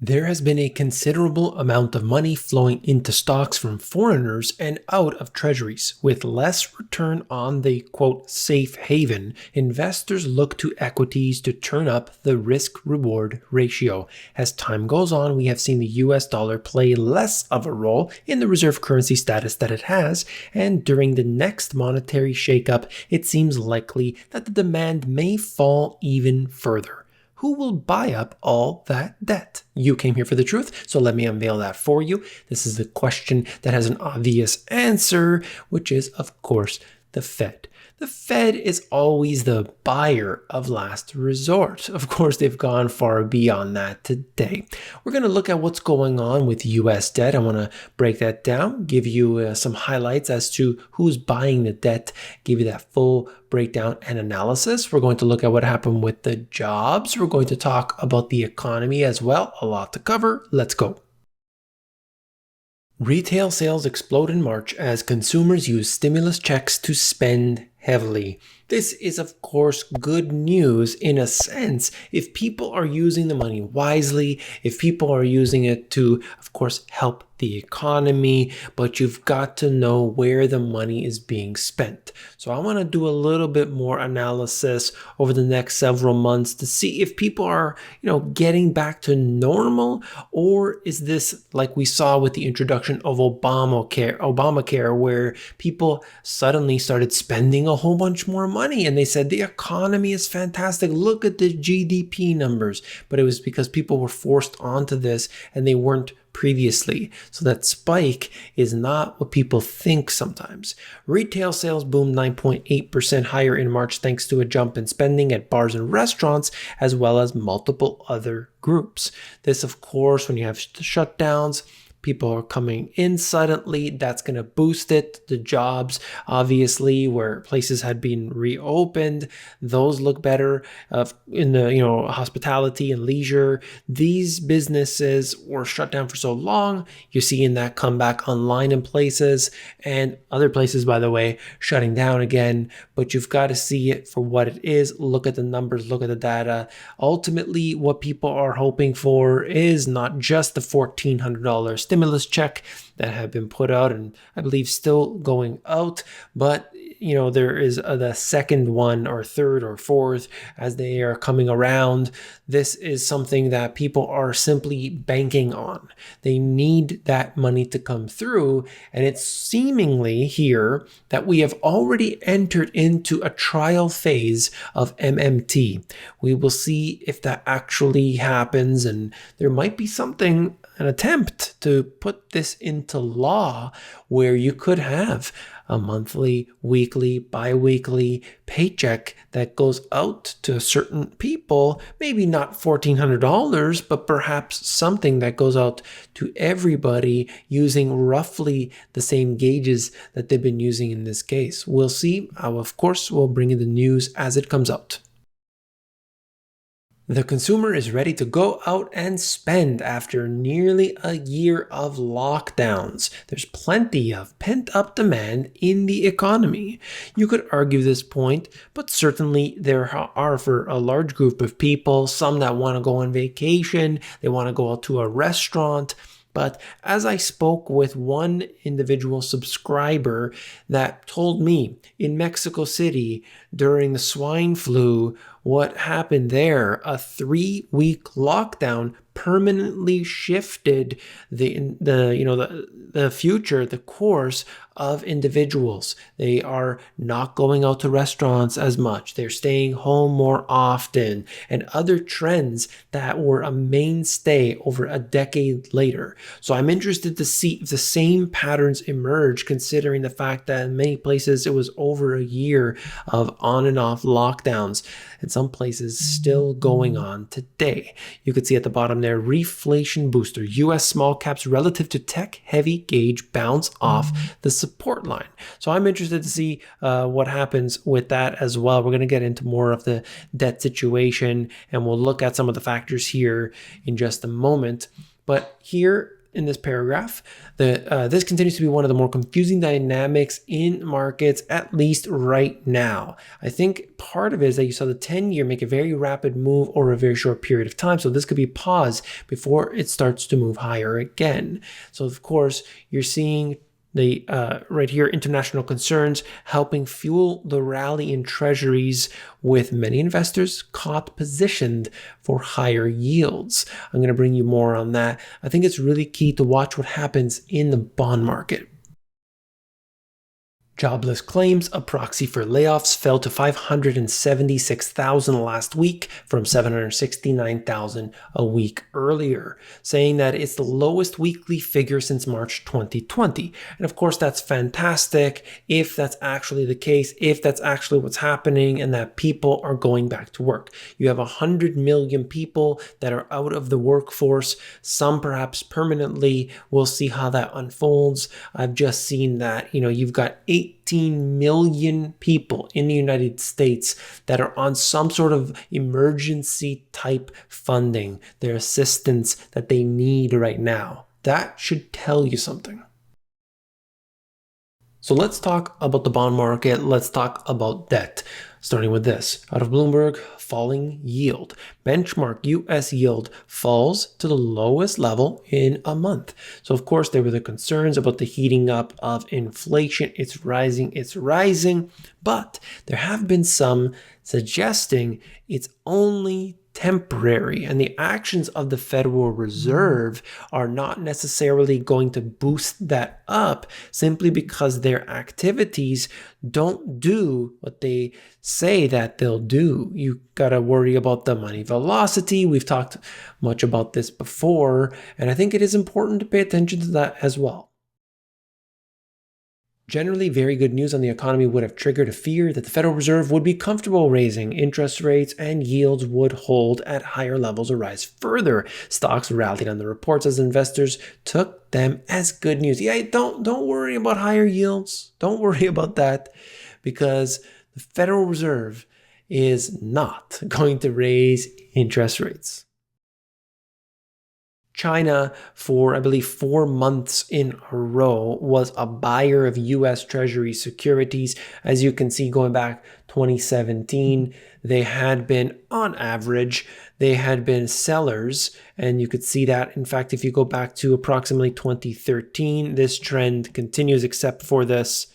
There has been a considerable amount of money flowing into stocks from foreigners and out of treasuries. With less return on the quote safe haven, investors look to equities to turn up the risk reward ratio. As time goes on, we have seen the US dollar play less of a role in the reserve currency status that it has, and during the next monetary shakeup, it seems likely that the demand may fall even further. Who will buy up all that debt? You came here for the truth, so let me unveil that for you. This is the question that has an obvious answer, which is, of course, the Fed. The Fed is always the buyer of last resort. Of course, they've gone far beyond that today. We're going to look at what's going on with US debt. I want to break that down, give you some highlights as to who's buying the debt, give you that full breakdown and analysis. We're going to look at what happened with the jobs. We're going to talk about the economy as well. A lot to cover. Let's go. Retail sales explode in March as consumers use stimulus checks to spend heavily. This is, of course, good news in a sense if people are using the money wisely, if people are using it to, of course, help the economy, but you've got to know where the money is being spent. So I want to do a little bit more analysis over the next several months to see if people are, getting back to normal, or is this like we saw with the introduction of Obamacare, where people suddenly started spending a whole bunch more money and they said the economy is fantastic. Look at the GDP numbers. But it was because people were forced onto this and they weren't previously. So that spike is not what people think sometimes. Retail sales boomed 9.8% higher in March thanks to a jump in spending at bars and restaurants, as well as multiple other groups. This, of course, when you have shutdowns, people are coming in suddenly. That's going to boost it. The jobs, obviously, where places had been reopened, those look better. In the hospitality and leisure, these businesses were shut down for so long. You're seeing that come back online in places, and other places, by the way, shutting down again. But you've got to see it for what it is. Look at the numbers, look at the data. Ultimately, what people are hoping for is not just the $1,400 stimulus check that have been put out and I believe still going out, but there is the second one or third or fourth as they are coming around. This is something that people are simply banking on. They need that money to come through, and it's seemingly here that we have already entered into a trial phase of MMT. We will see if that actually happens, and there might be an attempt to put this into law where you could have a monthly, weekly, bi-weekly paycheck that goes out to certain people, maybe not $1,400, but perhaps something that goes out to everybody using roughly the same gauges that they've been using in this case. We'll see. Of course, we'll bring you the news as it comes out. The consumer is ready to go out and spend after nearly a year of lockdowns. There's plenty of pent-up demand in the economy. You could argue this point, but certainly there are for a large group of people, some that want to go on vacation, they want to go out to a restaurant. But as I spoke with one individual subscriber that told me in Mexico City during the swine flu, what happened there, a 3-week lockdown permanently shifted the future, the course of individuals. They are not going out to restaurants as much. They're staying home more often, and other trends that were a mainstay over a decade later. So I'm interested to see if the same patterns emerge, considering the fact that in many places it was over a year of on and off lockdowns, and some places still going on today. You could see at the bottom there, reflation booster. US small caps relative to tech heavy gauge bounce off the support line. So I'm interested to see what happens with that as well. We're going to get into more of the debt situation, and we'll look at some of the factors here in just a moment. But here, in this paragraph, this continues to be one of the more confusing dynamics in markets, at least right now. I think part of it is that you saw the 10-year make a very rapid move over a very short period of time. So this could be a pause before it starts to move higher again. So of course, you're seeing the right here, international concerns helping fuel the rally in treasuries, with many investors caught positioned for higher yields. I'm going to bring you more on that. I think it's really key to watch what happens in the bond market. Jobless claims, a proxy for layoffs, fell to 576,000 last week from 769,000 a week earlier, saying that it's the lowest weekly figure since March 2020. And of course, that's fantastic if that's actually the case, if that's actually what's happening and that people are going back to work. You have 100 million people that are out of the workforce, some perhaps permanently. We'll see how that unfolds. I've just seen that, you've got 18 million people in the United States that are on some sort of emergency type funding, their assistance that they need right now. That should tell you something. So let's talk about the bond market. Let's talk about debt. Starting with this, out of Bloomberg, falling yield. Benchmark US yield falls to the lowest level in a month. So of course, there were the concerns about the heating up of inflation. It's rising, but there have been some suggesting it's only temporary, and the actions of the Federal Reserve are not necessarily going to boost that up simply because their activities don't do what they say that they'll do. You gotta worry about the money velocity. We've talked much about this before, and I think it is important to pay attention to that as well. Generally, very good news on the economy would have triggered a fear that the Federal Reserve would be comfortable raising interest rates and yields would hold at higher levels or rise further. Stocks rallied on the reports as investors took them as good news. Yeah, don't worry about higher yields. Don't worry about that, because the Federal Reserve is not going to raise interest rates. China, for I believe 4 months in a row, was a buyer of US Treasury securities. As you can see, going back 2017, they had been, on average, they had been sellers. And you could see that, in fact, if you go back to approximately 2013, this trend continues except for this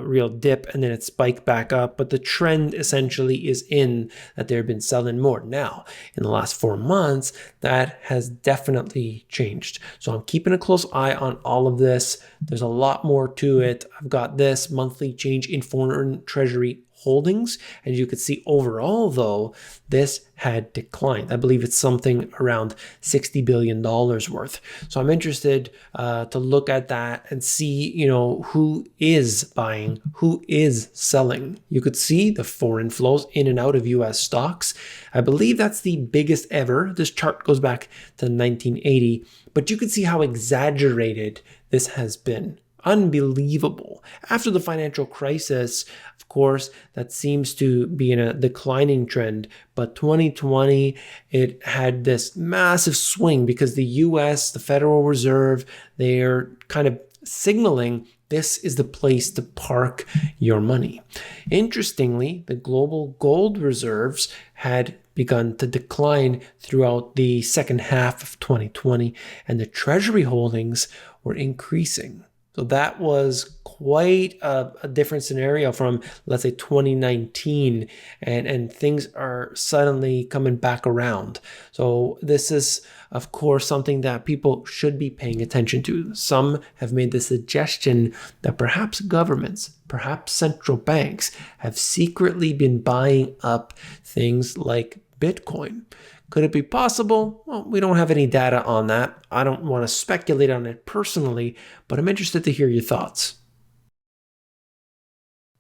real dip, and then it spiked back up. But the trend essentially is in that they've been selling more. Now, in the last 4 months, that has definitely changed. So I'm keeping a close eye on all of this. There's a lot more to it. I've got this monthly change in foreign treasury holdings. As you could see, overall, though, this had declined. I believe it's something around $60 billion worth. So I'm interested to look at that and see, who is buying, who is selling. You could see the foreign flows in and out of US stocks. I believe that's the biggest ever. This chart goes back to 1980, but you could see how exaggerated this has been. Unbelievable. After the financial crisis, of course, that seems to be in a declining trend, but 2020, it had this massive swing because the US, the Federal Reserve, they're kind of signaling this is the place to park your money. Interestingly, the global gold reserves had begun to decline throughout the second half of 2020, and the treasury holdings were increasing. So that was quite a different scenario from, let's say, 2019, and things are suddenly coming back around. So this is, of course, something that people should be paying attention to. Some have made the suggestion that perhaps governments, perhaps central banks, have secretly been buying up things like Bitcoin. Could it be possible? Well, we don't have any data on that. I don't want to speculate on it personally, but I'm interested to hear your thoughts.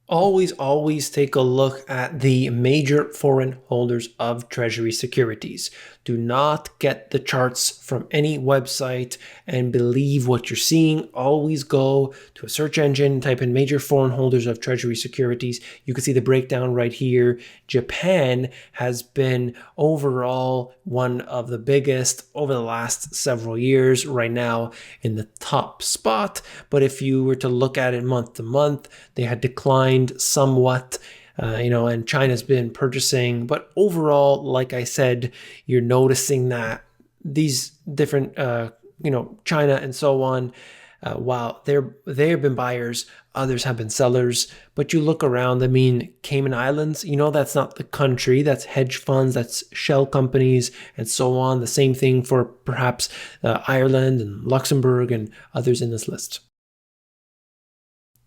Always take a look at the major foreign holders of Treasury securities. Do not get the charts from any website and believe what you're seeing. Always go to a search engine, type in major foreign holders of treasury securities. You can see the breakdown right here. Japan has been overall one of the biggest over the last several years, right now in the top spot. But if you were to look at it month to month, they had declined somewhat. And China's been purchasing, but overall, like I said, you're noticing that these different, China and so on, while they have been buyers, others have been sellers. But you look around, I mean, Cayman Islands, that's not the country, that's hedge funds, that's shell companies, and so on. The same thing for perhaps Ireland and Luxembourg and others in this list.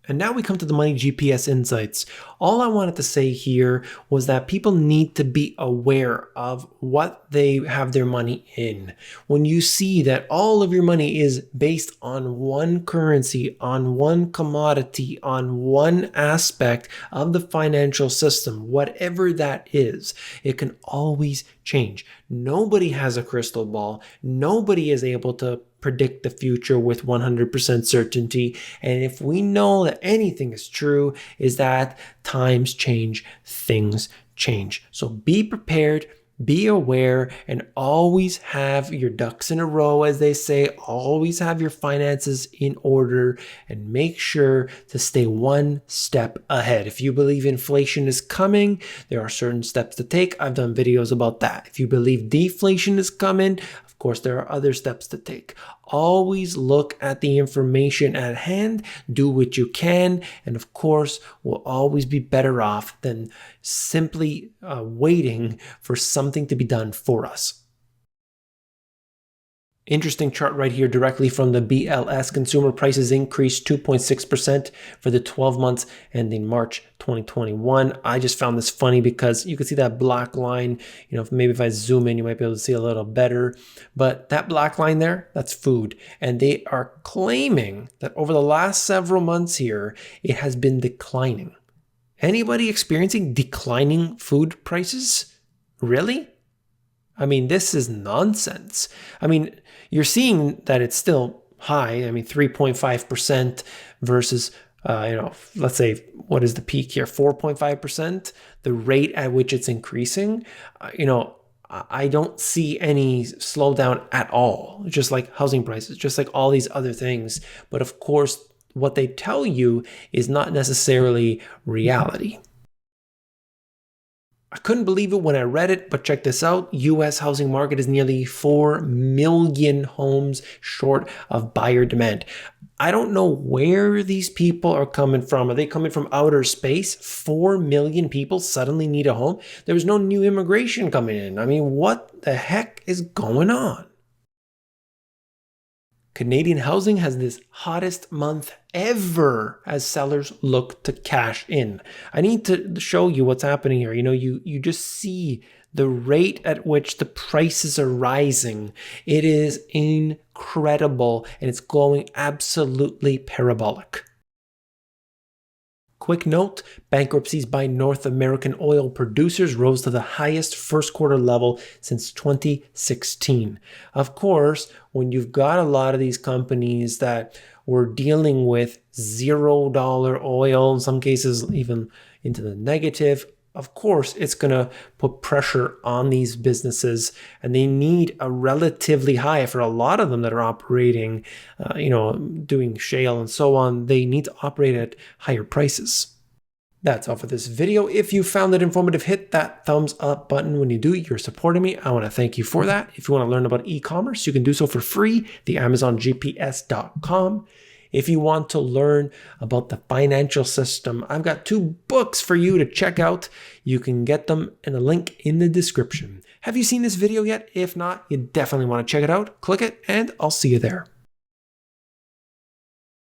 And now we come to the Money GPS insights. All I wanted to say here was that people need to be aware of what they have their money in. When you see that all of your money is based on one currency, on one commodity, on one aspect of the financial system, whatever that is, it can always change. Nobody has a crystal ball. Nobody is able to predict the future with 100% certainty. And if we know that anything is true, is that times change, things change. So be prepared, be aware, and always have your ducks in a row, as they say. Always have your finances in order and make sure to stay one step ahead. If you believe inflation is coming, there are certain steps to take. I've done videos about that. If you believe deflation is coming, of course, there are other steps to take. Always look at the information at hand, do what you can, and of course, we'll always be better off than simply waiting for something to be done for us. Interesting chart right here directly from the BLS. Consumer prices increased 2.6% for the 12 months ending March 2021. I just found this funny because you can see that black line. Maybe if I zoom in, you might be able to see a little better. But that black line there, that's food. And they are claiming that over the last several months here, it has been declining. Anybody experiencing declining food prices? Really? I mean, this is nonsense. I mean, you're seeing that it's still high. I mean, 3.5% versus, let's say, what is the peak here? 4.5%, the rate at which it's increasing. I don't see any slowdown at all, just like housing prices, just like all these other things. But of course, what they tell you is not necessarily reality. I couldn't believe it when I read it, but check this out. U.S. housing market is nearly 4 million homes short of buyer demand. I don't know where these people are coming from. Are they coming from outer space? 4 million people suddenly need a home? There was no new immigration coming in. I mean, what the heck is going on? Canadian housing has this hottest month ever as sellers look to cash in. I need to show you what's happening here. You just see the rate at which the prices are rising. It is incredible, and it's going absolutely parabolic. Quick note, bankruptcies by North American oil producers rose to the highest first quarter level since 2016. Of course, when you've got a lot of these companies that were dealing with $0 oil, in some cases even into the negative, of course, it's going to put pressure on these businesses, and they need a relatively high, for a lot of them that are operating, doing shale and so on, they need to operate at higher prices. That's all for this video. If you found it informative, hit that thumbs up button. When you do, you're supporting me. I want to thank you for that. If you want to learn about e-commerce, you can do so for free, the AmazonGPS.com. If you want to learn about the financial system, I've got 2 books for you to check out. You can get them in a link in the description. Have you seen this video yet? If not, you definitely want to check it out. Click it, and I'll see you there.